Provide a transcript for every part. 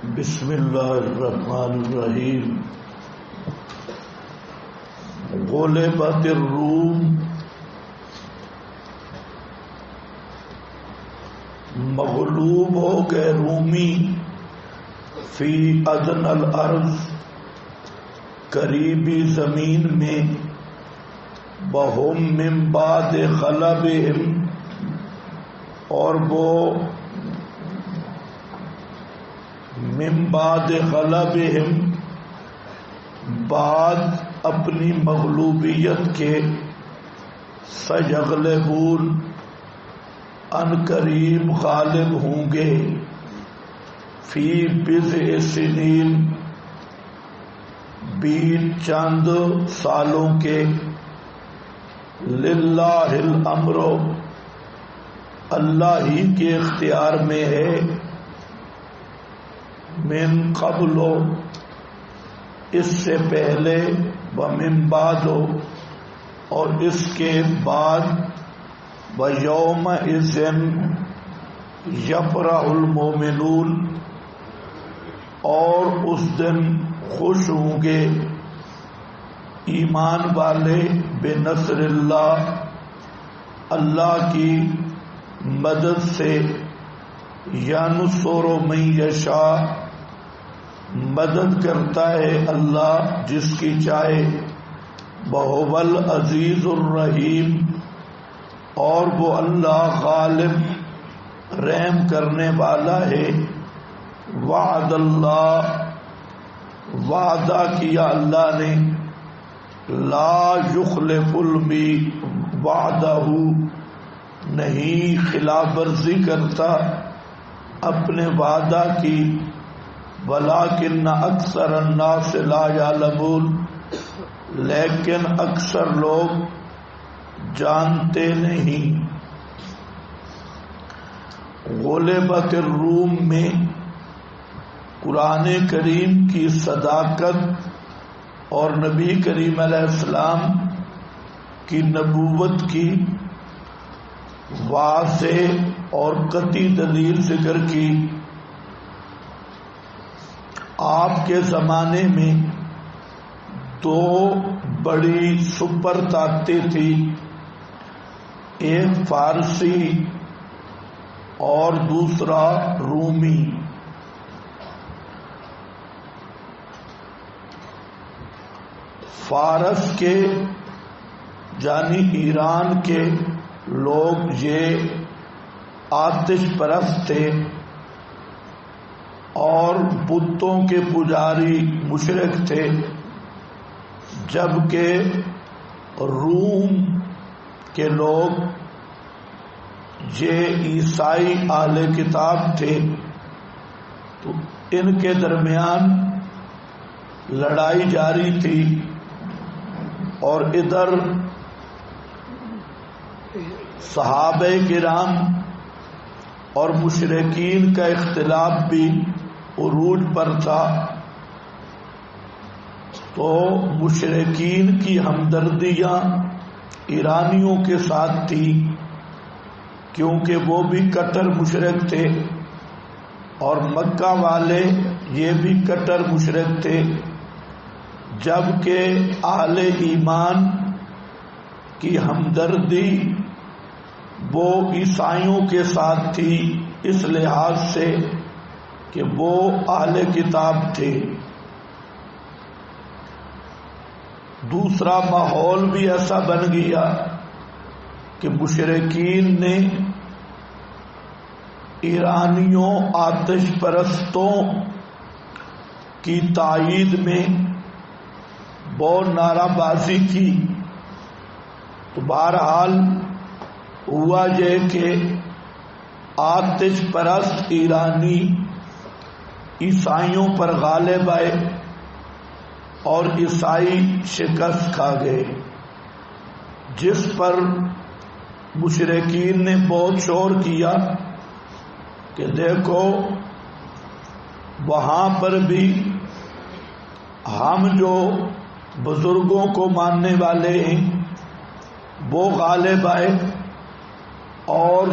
بسم اللہ الرحمن الرحیم۔ غلبت الروم، مغلوب ہو گئے رومی، فی ادنی الارض، قریبی زمین میں، وہم من بعد غلبہم، اور وہ من بعد غلبہم، بعد اپنی مغلوبیت کے، سیغلبون، ان قریب غالب ہوں گے، فی بضع سنین، بیچ چند سالوں کے، للہ الامر، اللہ ہی کے اختیار میں ہے، من قبل، اس سے پہلے، ومن بعد، اور اس کے بعد، ویومئذ یفرح المؤمنون، اور اس دن خوش ہوں گے ایمان والے، بنصر اللہ، اللہ کی مدد سے، ینصر من یشاء، مدد کرتا ہے اللہ جس کی چاہے، وہو العزیز الرحیم، اور وہ اللہ غالب رحم کرنے والا ہے، وعد اللہ، وعدہ کیا اللہ نے، لا یخلف وعدہ، نہیں خلاف ورزی کرتا اپنے وعدہ کی، ولیکن اکثر الناس لا یعلمون، لیکن اکثر لوگ جانتے نہیں۔ غلبت الروم میں قرآن کریم کی صداقت اور نبی کریم علیہ السلام کی نبوت کی واضح اور قطعی دلیل ذکر کی۔ آپ کے زمانے میں دو بڑی سپر طاقتیں تھیں، ایک فارسی اور دوسرا رومی۔ فارس کے یعنی ایران کے لوگ یہ آتش پرست تھے اور بتوں کے پجاری مشرک تھے، جبکہ روم کے لوگ یہ عیسائی اہل کتاب تھے۔ تو ان کے درمیان لڑائی جاری تھی، اور ادھر صحابہ کرام اور مشرکین کا اختلاف بھی عروج پر تھا۔ تو مشرکین کی ہمدردیاں ایرانیوں کے ساتھ تھی، کیونکہ وہ بھی کٹر مشرک تھے، اور مکہ والے یہ بھی کٹر مشرک تھے، جبکہ اہل ایمان کی ہمدردی وہ عیسائیوں کے ساتھ تھی، اس لحاظ سے کہ وہ اہل کتاب تھے۔ دوسرا ماحول بھی ایسا بن گیا کہ مشرکین نے ایرانیوں آتش پرستوں کی تائید میں بہت نعرہ بازی کی۔ تو بہرحال ہوا یہ کہ آتش پرست ایرانی عیسائیوں پر غالب آئے اور عیسائی شکست کھا گئے، جس پر مشرکین نے بہت شور کیا کہ دیکھو وہاں پر بھی ہم جو بزرگوں کو ماننے والے ہیں وہ غالب آئے، اور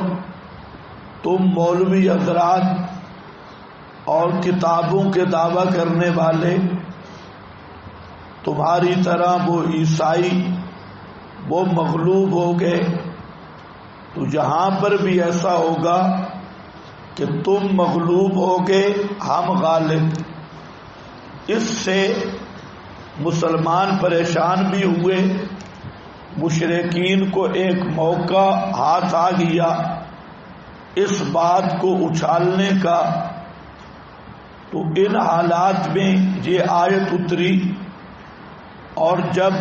تم مولوی حضرات اور کتابوں کے دعویٰ کرنے والے تمہاری طرح وہ عیسائی وہ مغلوب ہو گئے، تو جہاں پر بھی ایسا ہوگا کہ تم مغلوب ہو گئے ہم غالب، اس سے مسلمان پریشان بھی ہوئے، مشرکین کو ایک موقع ہاتھ آ گیا اس بات کو اچھالنے کا۔ تو ان حالات میں یہ آیت اتری، اور جب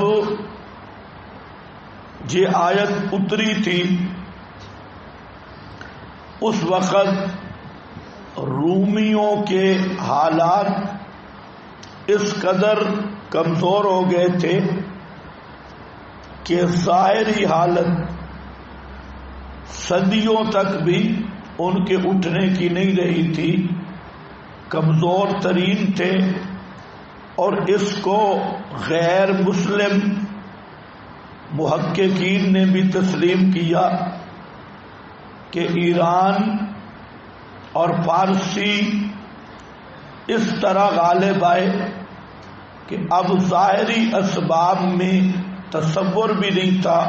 یہ آیت اتری تھی اس وقت رومیوں کے حالات اس قدر کمزور ہو گئے تھے کہ ظاہری حالت صدیوں تک بھی ان کے اٹھنے کی نہیں رہی تھی، کمزور ترین تھے، اور اس کو غیر مسلم محققین نے بھی تسلیم کیا کہ ایران اور فارسی اس طرح غالب آئے کہ اب ظاہری اسباب میں تصور بھی نہیں تھا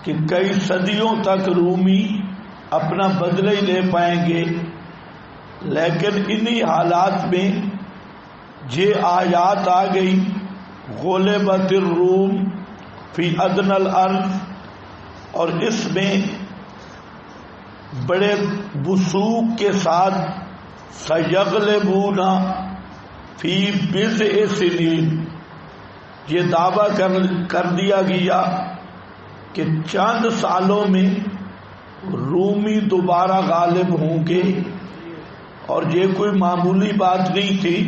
کہ کئی صدیوں تک رومی اپنا بدلہ ہی لے پائیں گے، لیکن انہی حالات میں یہ آیات آ گئی، غلبت الروم فی ادنی الارض، اور اس میں بڑے وثوق کے ساتھ سیغلبون فی بضع سنین، یہ دعویٰ کر دیا گیا کہ چند سالوں میں رومی دوبارہ غالب ہوں گے، اور یہ کوئی معمولی بات نہیں تھی،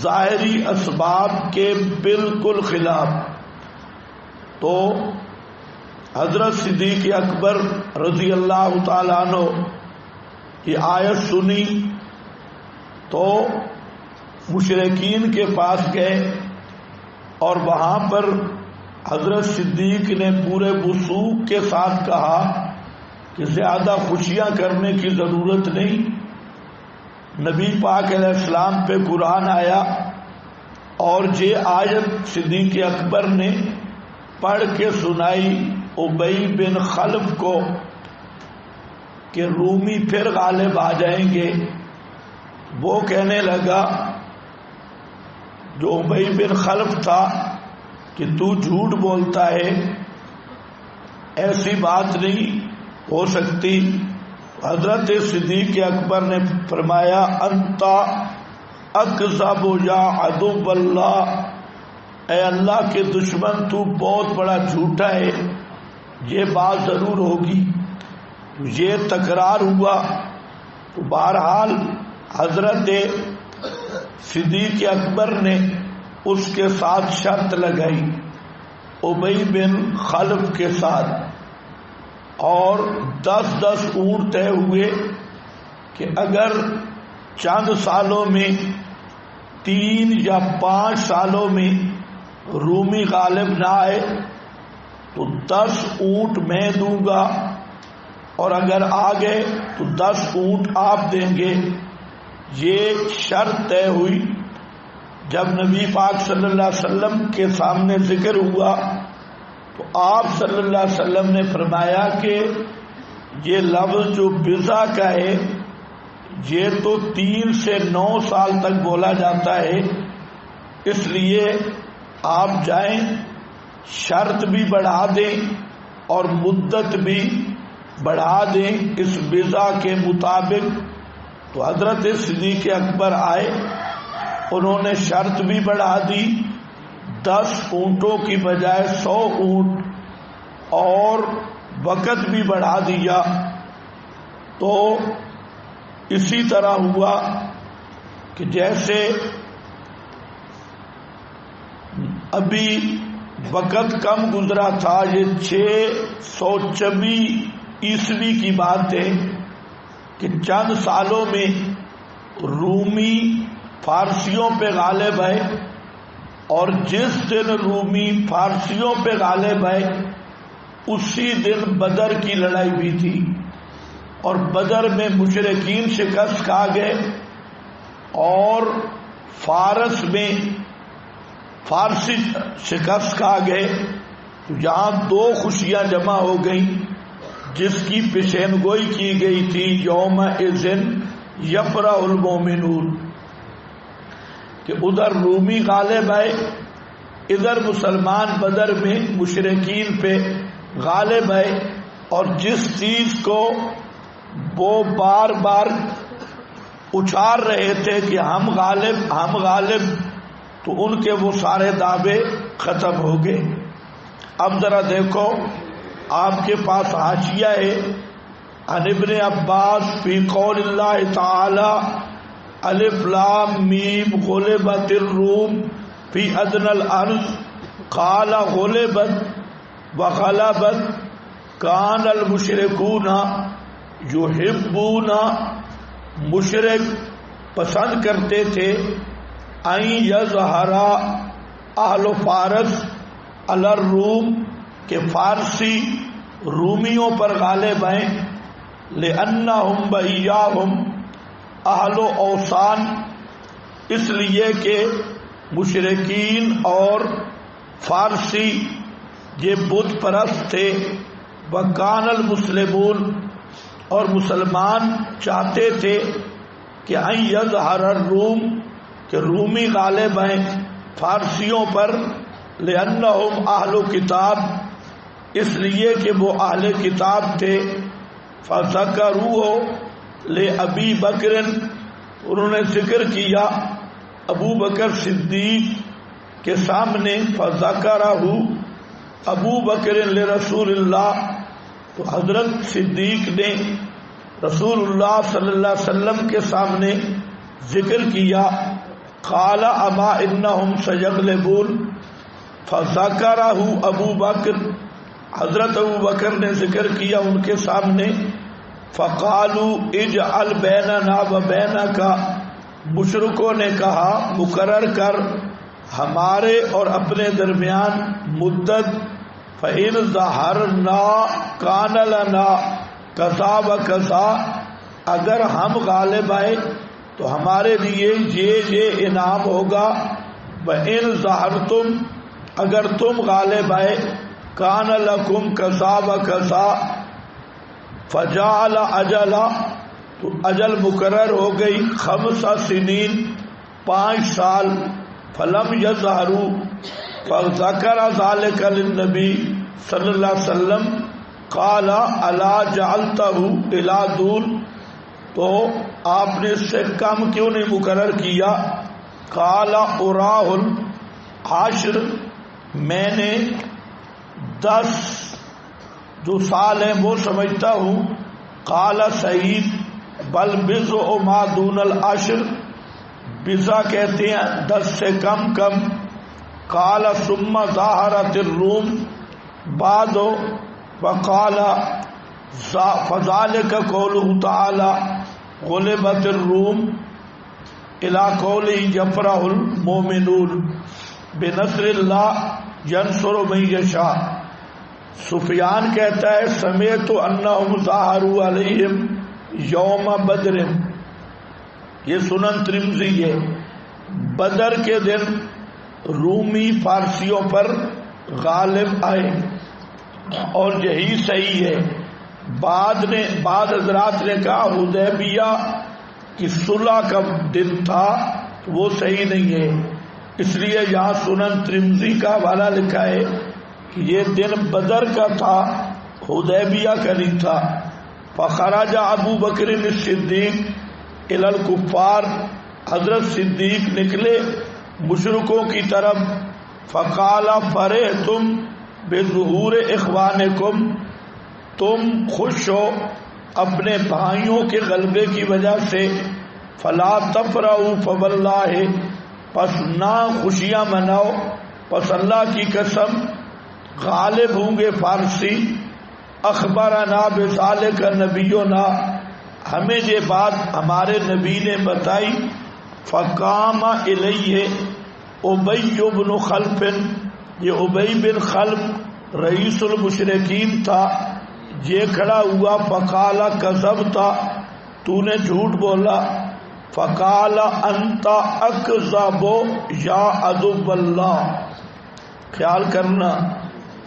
ظاہری اسباب کے بالکل خلاف۔ تو حضرت صدیق اکبر رضی اللہ تعالیٰ عنہ یہ آیت سنی تو مشرکین کے پاس گئے، اور وہاں پر حضرت صدیق نے پورے وثوق کے ساتھ کہا کہ زیادہ خوشیاں کرنے کی ضرورت نہیں، نبی پاک علیہ السلام پہ قرآن آیا، اور یہ آیت صدیق اکبر نے پڑھ کے سنائی ابی بن خلف کو کہ رومی پھر غالب آ جائیں گے۔ وہ کہنے لگا، جو ابی بن خلف تھا، کہ تو جھوٹ بولتا ہے، ایسی بات نہیں ہو سکتی۔ حضرت صدیق اکبر نے فرمایا، انت اکذب یا عدو اللہ، اے اللہ کے دشمن تو بہت بڑا جھوٹا ہے، یہ بات ضرور ہوگی۔ یہ تکرار ہوا تو بہرحال حضرت صدیق اکبر نے اس کے ساتھ شرط لگائی ابی بن خلف کے ساتھ، اور 10 اونٹ طے ہوئے کہ اگر چند سالوں میں 3 یا 5 سالوں میں رومی غالب نہ آئے تو 10 اونٹ میں دوں گا، اور اگر آ گئے تو 10 اونٹ آپ دیں گے۔ یہ شرط طے ہوئی۔ جب نبی پاک صلی اللہ علیہ وسلم کے سامنے ذکر ہوا تو آپ صلی اللہ علیہ وسلم نے فرمایا کہ یہ لفظ جو بضع کا ہے یہ تو 3 سے 9 سال تک بولا جاتا ہے، اس لیے آپ جائیں، شرط بھی بڑھا دیں اور مدت بھی بڑھا دیں اس بضع کے مطابق۔ تو حضرت صدیق اکبر آئے، انہوں نے شرط بھی بڑھا دی، 10 اونٹوں کی بجائے 100 اونٹ، اور وقت بھی بڑھا دیا۔ تو اسی طرح ہوا کہ جیسے ابھی وقت کم گزرا تھا، یہ 624 عیسوی کی بات ہے کہ چند سالوں میں رومی فارسیوں پہ غالب آئے، اور جس دن رومی فارسیوں پہ غالب آئے اسی دن بدر کی لڑائی بھی تھی، اور بدر میں مشرکین شکست کھا گئے، اور فارس میں فارسی شکست کھا گئے، تو جہاں دو خوشیاں جمع ہو گئیں جس کی پیشین گوئی کی گئی تھی یوم اذن یفرح المومنون، کہ ادھر رومی غالب آئے، ادھر مسلمان بدر میں مشرکین پہ غالب آئے، اور جس چیز کو وہ بار بار اچھار رہے تھے کہ ہم غالب، تو ان کے وہ سارے دعوے ختم ہو گئے۔ اب ذرا دیکھو، آپ کے پاس حاشیہ ہے عن ابن عباس فی قول اللہ تعالی الف لام میم غلبت الروم فی ادنى الارض قال غلبت وغلبت کان المشرکون یحبون، مشرک پسند کرتے تھے ان یظہر اہل فارس علی الروم، کہ فارسی رومیوں پر غالب آئیں، لأنہم بإیاہم اہل اوثان، اس لیے کہ مشرکین اور فارسی یہ بت پرست تھے، وکان المسلمون، اور مسلمان چاہتے تھے کہ ان یظہر الروم، کہ رومی غالب آئیں فارسیوں پر، لأنہم اہل کتاب، اس لیے کہ وہ اہل کتاب تھے، فذکروہ لأبی بکر، انہوں نے ذکر کیا ابو بکر صدیق کے سامنے، فذکرہ ابو بکر لرسول اللہ، تو حضرت صدیق نے رسول اللہ صلی اللہ علیہ وسلم کے سامنے ذکر کیا، قال اما انہم سیغلبون، فذکرہ ابو بکر، حضرت ابو بکر نے ذکر کیا ان کے سامنے، فقالوا اجعل بیننا و بینک، مشرکوں نے کہا مقرر کر ہمارے اور اپنے درمیان مدت، فإن ظہرنا کان لنا کذا و کذا، اگر ہم غالب آئے تو ہمارے لیے یہ انعام ہوگا، وإن ظہرتم، اگر تم غالب آئے، کان لکم کذا و کذا، فجعل اجلا، تو اجل مقرر ہو گئی، 5 سنین، 5 سال، فلم یظہروا، فذکر ذلک للنبی صلی اللہ علیہ وسلم، قال الا جعلتہ الی دون، تو آپ نے اس سے کم کیوں نہیں مقرر کیا؟ قال اراہ العشر، میں نے 10 جو سال ہیں وہ سمجھتا ہوں، قال سعید بل بضع ما دون العشر، بضع کہتے ہیں 10 سے کم کم، قال ثم ظاہرت الروم بعد، وقال فذلك قوله تعالی غلبت الروم الى قوله یفرح المؤمنون بنصر اللہ ینصر من یشاء۔ سفیان کہتا ہے سمعت انہم ظاہروا علیہم یوم بدر، یہ سنن ترمذی ہے، بدر کے دن رومی فارسیوں پر غالب آئے، اور یہی صحیح ہے۔ بعد حضرات نے کہا حدیبیہ کی صلح کا دن تھا، وہ صحیح نہیں ہے، اس لیے یہاں سنن ترمذی کا حوالہ لکھا ہے کہ یہ دن بدر کا تھا، حدیبیہ کا نہیں تھا۔ فخرج ابو بکر الصدیق الی الکفار، حضرت صدیق نکلے مشرکوں کی طرف، فقال فرحتم بظہور اخوانکم، تم خوش ہو اپنے بھائیوں کے غلبے کی وجہ سے، فلا تفرحوا فواللہ، پس نہ خوشیاں مناؤ، پس اللہ کی قسم غالب ہوں گے فارسی، اخبرنا بذالک نبینا، ہمیں یہ بات ہمارے نبی نے بتائی، فقام الیہ ابی بن خلف، یہ ابی بن خلف رئیس المشرکین تھا، یہ کھڑا ہوا، فقال کذبت، تو نے جھوٹ بولا، فقال انت اکذب یا عدو اللہ. خیال کرنا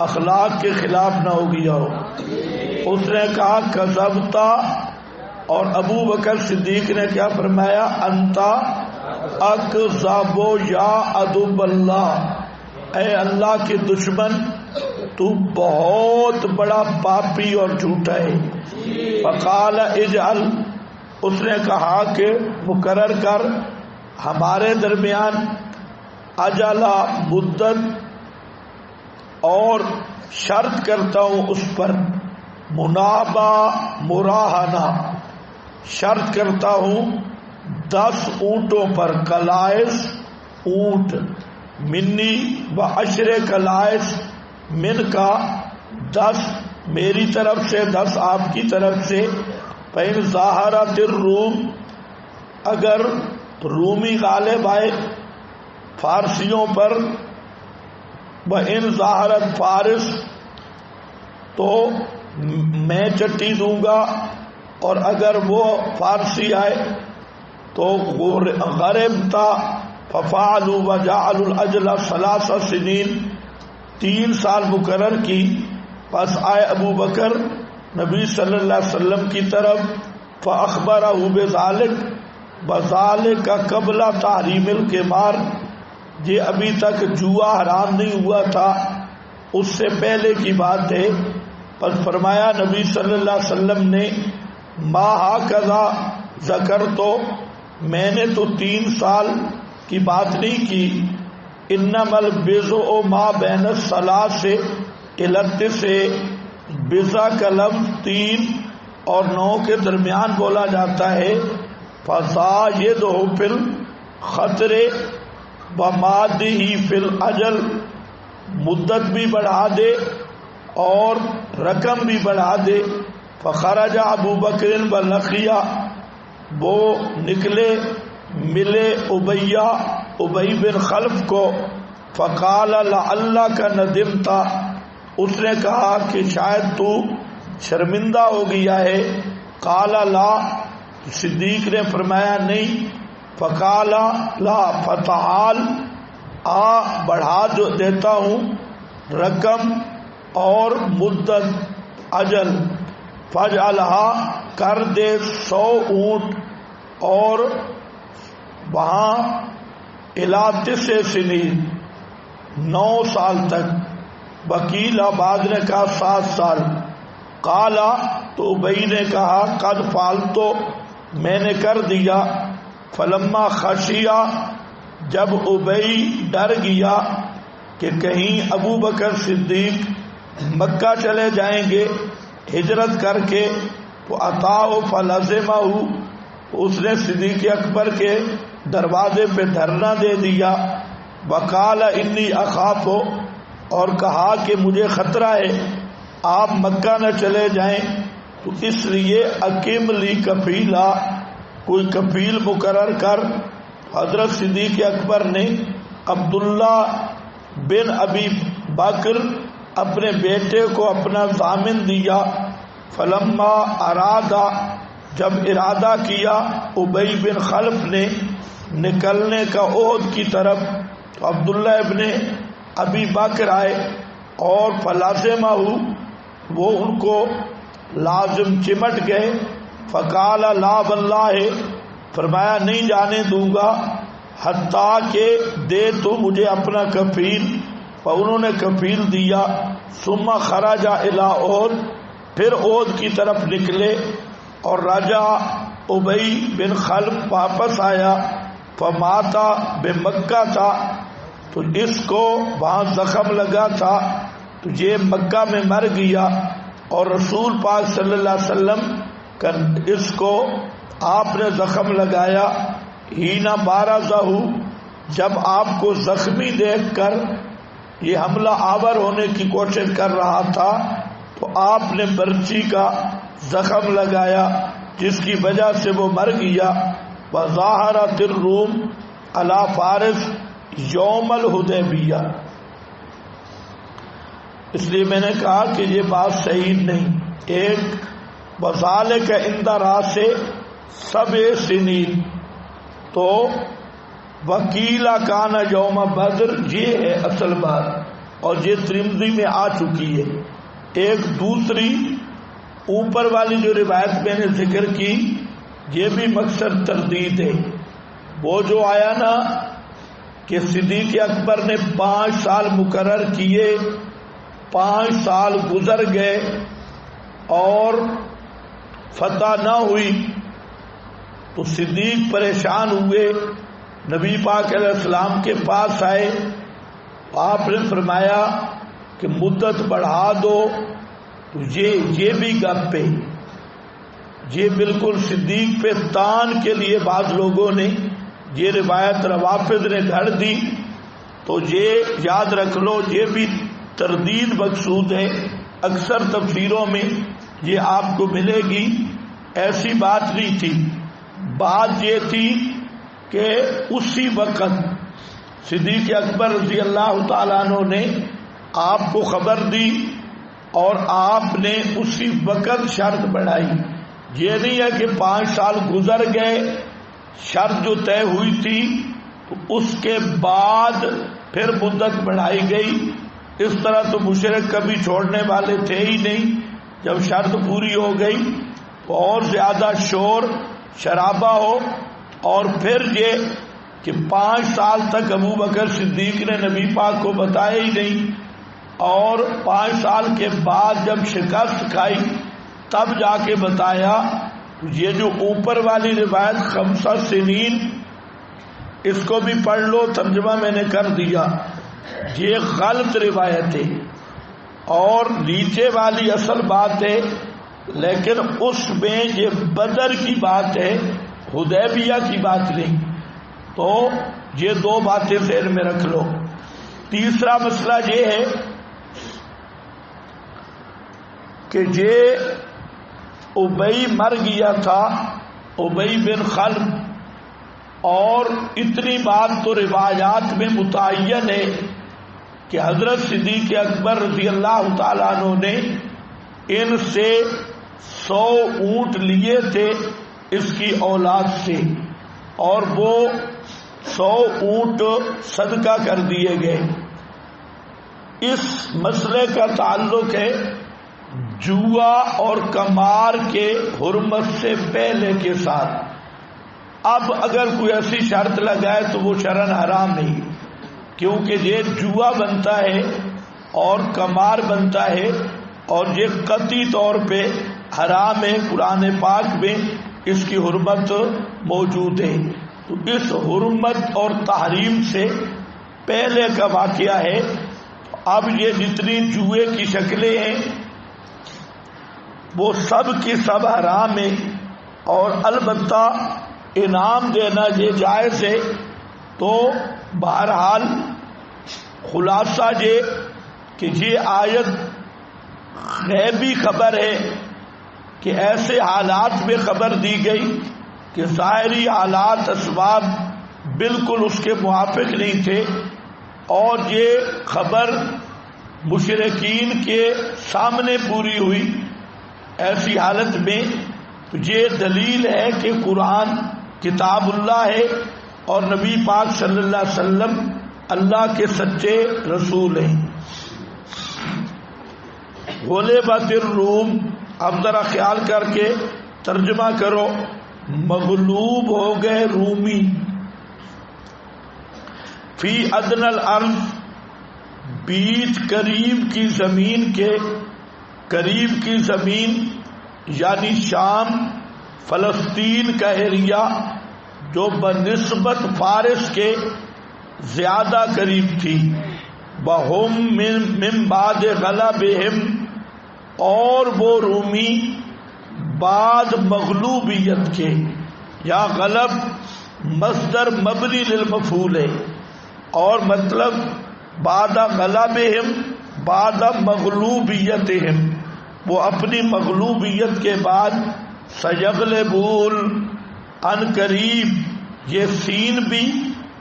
اخلاق کے خلاف نہ ہو گیا ہو. اس نے کہا کذبتا، اور ابو بکر صدیق نے کیا فرمایا؟ انت اکذب یا عدو اللہ، اے اللہ کے دشمن تو بہت بڑا پاپی اور جھوٹا ہے. فقال اجعل، اس نے کہا کہ مقرر کر ہمارے درمیان اجلا مدت، اور شرط کرتا ہوں اس پر منابا مراہنہ، شرط کرتا ہوں 10 اونٹوں پر، کلائس اونٹ، منی و عشر کلائس، من کا 10 میری طرف سے، 10 آپ کی طرف سے. فإن ظاہرت الروم، اگر رومی غالب آئے فارسیوں پر، وإن ظاہرت فارس، تو میں چٹی دوں گا، اور اگر وہ فارسی آئے تو غربتا ففعلوا وجعلوا الاجل 3 سنین، 3 سال مقرر کی. پس آئے ابو بکر نبی صلی اللہ علیہ وسلم کی طرف، فاخبرہ بذالک قبل تحریم القمار، یہ ابھی تک جوا حرام نہیں ہوا تھا، اس سے پہلے کی بات ہے. پس فرمایا نبی صلی اللہ علیہ وسلم نے ما ہکذا ذکرت، میں نے تو 3 سال کی بات نہیں کی. انما البضع ما بین الثلاث الی 9، بضع کا لفظ 3 اور 9 کے درمیان بولا جاتا ہے. فزایدہ فی الخطر ومادہ فی الاجل، مدت بھی بڑھا دے اور رقم بھی بڑھا دے. فخرج ابو بکر ولقیہ، وہ نکلے ملے ابی بن خلف کو. فقال لعلک ندمت، اس نے کہا کہ شاید تو شرمندہ ہو گیا ہے. قال لا، صدیق نے فرمایا نہیں. فقال لا فتعال، آ بڑھا دیتا ہوں رقم اور مدت اجل. فجعلها، کر دے 100 اونٹ، اور وہاں الی 9 سنین، 9 سال تک. وکیل آباد نے کہا 7 سال. قالا، تو ابئی نے کہا قد فعلتو، میں نے کر دیا. فلما خشیا، جب ابئی ڈر گیا کہ کہیں ابو بکر صدیق مکہ چلے جائیں گے ہجرت کر کے، تو عطاؤ فلزمہ، اس نے صدیق اکبر کے دروازے پہ دھرنا دے دیا. وقال انی اخاف، اور کہا کہ مجھے خطرہ ہے آپ مکہ نہ چلے جائیں، تو اس لیے اقیم لی کفیلا، کوئی کفیل مقرر کر. حضرت صدیق اکبر نے عبداللہ بن ابی بکر اپنے بیٹے کو اپنا ضامن دیا. فلما ارادہ، جب ارادہ کیا ابی بن خلف نے نکلنے کا عہد کی طرف، تو عبداللہ ابن ابی بکر آئے اور فلازمہ، وہ ان کو لازم چمٹ گئے. فقال لا واللہ، فرمایا نہیں جانے دوں گا حتیٰ کہ دے تو مجھے اپنا کفیل. انہوں نے کفیل دیا. ثم خرج الی احد، پھر احد کی طرف نکلے، اور رجع ابی بن خلف واپس آیا. فماتا بمکہ تھا، تو اس کو وہاں زخم لگا تھا، تو یہ مکہ میں مر گیا. اور رسول پاک صلی اللہ علیہ وسلم اس کو آپ نے زخم لگایا. ہینا بارزہ، جب آپ کو زخمی دیکھ کر یہ حملہ آور ہونے کی کوشش کر رہا تھا، تو آپ نے برچی کا زخم لگایا جس کی وجہ سے وہ مر گیا. وظاہرت الروم علی فارس یوم الحدیبیہ. اس لیے میں نے کہا کہ یہ بات صحیح نہیں. ایک وذالک عند راس 7 سنین، تو وکیلا کانا یوم بدر یہ ہے اصل بات، اور یہ ترمذی میں آ چکی ہے۔ ایک دوسری اوپر والی جو روایت میں نے ذکر کی یہ بھی مقصد تردید ہے۔ وہ جو آیا نا کہ صدیق اکبر نے 5 سال مقرر کیے، 5 سال گزر گئے اور فتح نہ ہوئی، تو صدیق پریشان ہوئے، نبی پاک علیہ السلام کے پاس آئے، آپ نے فرمایا کہ مدت بڑھا دو۔ تو یہ بھی گپ پہ، یہ بالکل صدیق پہ تان کے لیے بعض لوگوں نے یہ روایت روافض نے گھڑ دی، تو یہ یاد رکھ لو یہ بھی تردید مقصود ہے۔ اکثر تفسیروں میں یہ آپ کو ملے گی، ایسی بات نہیں تھی۔ بات یہ تھی کہ اسی وقت صدیق اکبر رضی اللہ تعالیٰ عنہ نے آپ کو خبر دی اور آپ نے اسی وقت شرط بڑھائی۔ یہ نہیں ہے کہ 5 سال گزر گئے، شرط جو طے ہوئی تھی تو اس کے بعد پھر مدت بڑھائی گئی۔ اس طرح تو مشرک کبھی چھوڑنے والے تھے ہی نہیں۔ جب شرط پوری ہو گئی تو اور زیادہ شور شرابہ ہو، اور پھر یہ کہ 5 سال تک ابو بکر صدیق نے نبی پاک کو بتایا ہی نہیں، اور 5 سال کے بعد جب شکست کھائی تب جا کے بتایا۔ یہ جو اوپر والی روایت 5 سنین، اس کو بھی پڑھ لو، ترجمہ میں نے کر دیا، یہ غلط روایت ہے، اور نیچے والی اصل بات ہے، لیکن اس میں یہ بدر کی بات ہے، حدیبیہ کی بات نہیں۔ تو یہ 2 باتیں ذہن میں رکھ لو۔ تیسرا مسئلہ یہ ہے کہ یہ ابی مر گیا تھا، ابی بن خلف، اور اتنی بات تو روایات میں متعین ہے کہ حضرت صدیق اکبر رضی اللہ تعالیٰ عنہ نے ان سے 100 اونٹ لیے تھے اس کی اولاد سے، اور وہ 100 اونٹ صدقہ کر دیے گئے۔ اس مسئلے کا تعلق ہے جوا اور قمار کے حرمت سے پہلے کے ساتھ۔ اب اگر کوئی ایسی شرط لگائے تو وہ شرعاً حرام نہیں، کیونکہ یہ جوا بنتا ہے اور قمار بنتا ہے، اور یہ قطعی طور پہ حرام ہے۔ قرآن پاک میں اس کی حرمت موجود ہے۔ تو اس حرمت اور تحریم سے پہلے کا واقعہ ہے۔ اب یہ جتنی جوئے کی شکلیں ہیں وہ سب کی سب حرام ہے، اور البتہ انعام دینا یہ جائز ہے۔ تو بہرحال خلاصہ یہ کہ یہ آیت غیبی خبر ہے، کہ ایسے حالات میں خبر دی گئی کہ ظاہری حالات اسباب بالکل اس کے موافق نہیں تھے، اور یہ خبر مشرکین کے سامنے پوری ہوئی۔ ایسی حالت میں یہ دلیل ہے کہ قرآن کتاب اللہ ہے، اور نبی پاک صلی اللہ علیہ وسلم اللہ کے سچے رسول ہیں۔ غلبت الروم، اب ذرا خیال کر کے ترجمہ کرو، مغلوب ہو گئے رومی، فی ادنی الارض، بیچ قریب کی زمین کے، قریب کی زمین یعنی شام فلسطین کا ایریا جو بنسبت فارس کے زیادہ قریب تھی، بہم من بعد غلبہم، اور وہ رومی بعد مغلوبیت کے، یا غلب مصدر مبنی للمفعول ہے، اور مطلب بعد غلبہم بعد مغلوبیتہم، وہ اپنی مغلوبیت کے بعد سیغلبون، ان قریب، یہ سین بھی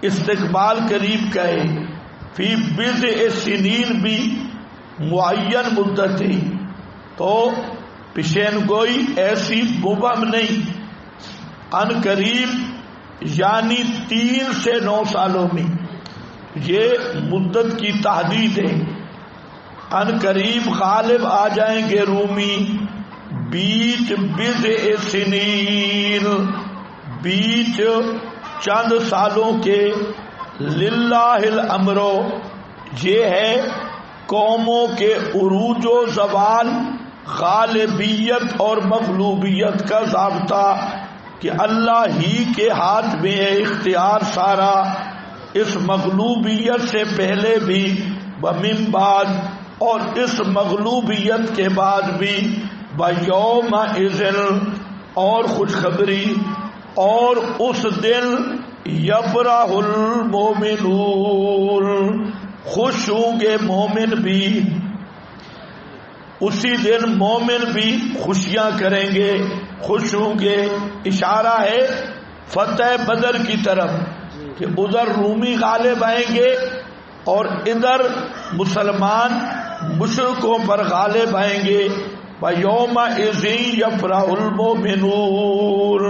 استقبال قریب کا ہے، فی بضع سنین بھی معین مدت ہے، تو پیشین گوئی ایسی مبہم نہیں، ان قریب یعنی 3 سے 9 سالوں میں یہ مدت کی تحدید ہے. ان قریب غالب آ جائیں گے رومی بیچ بضع سنین، بیچ چند سالوں کے. للہ الامر، یہ ہے قوموں کے عروج و زوال، غالبیت اور مغلوبیت کا ضابطہ کہ اللہ ہی کے ہاتھ میں ہے اختیار سارا. اس مغلوبیت سے پہلے بھی ومن بعد، اور اس مغلوبیت کے بعد بھی ویومئذ، اور خوشخبری، اور اس دن یفرح المومنون، خوش ہوں گے مومن بھی. اسی دن مومن بھی خوشیاں کریں گے، خوش ہوں گے. اشارہ ہے فتح بدر کی طرف کہ ادھر رومی غالب آئیں گے اور ادھر مسلمان مشرکوں پر غالب آئیں گے. وَيَوْمَئِذٍ يَفْرَحُ الْمُؤْمِنُونَ،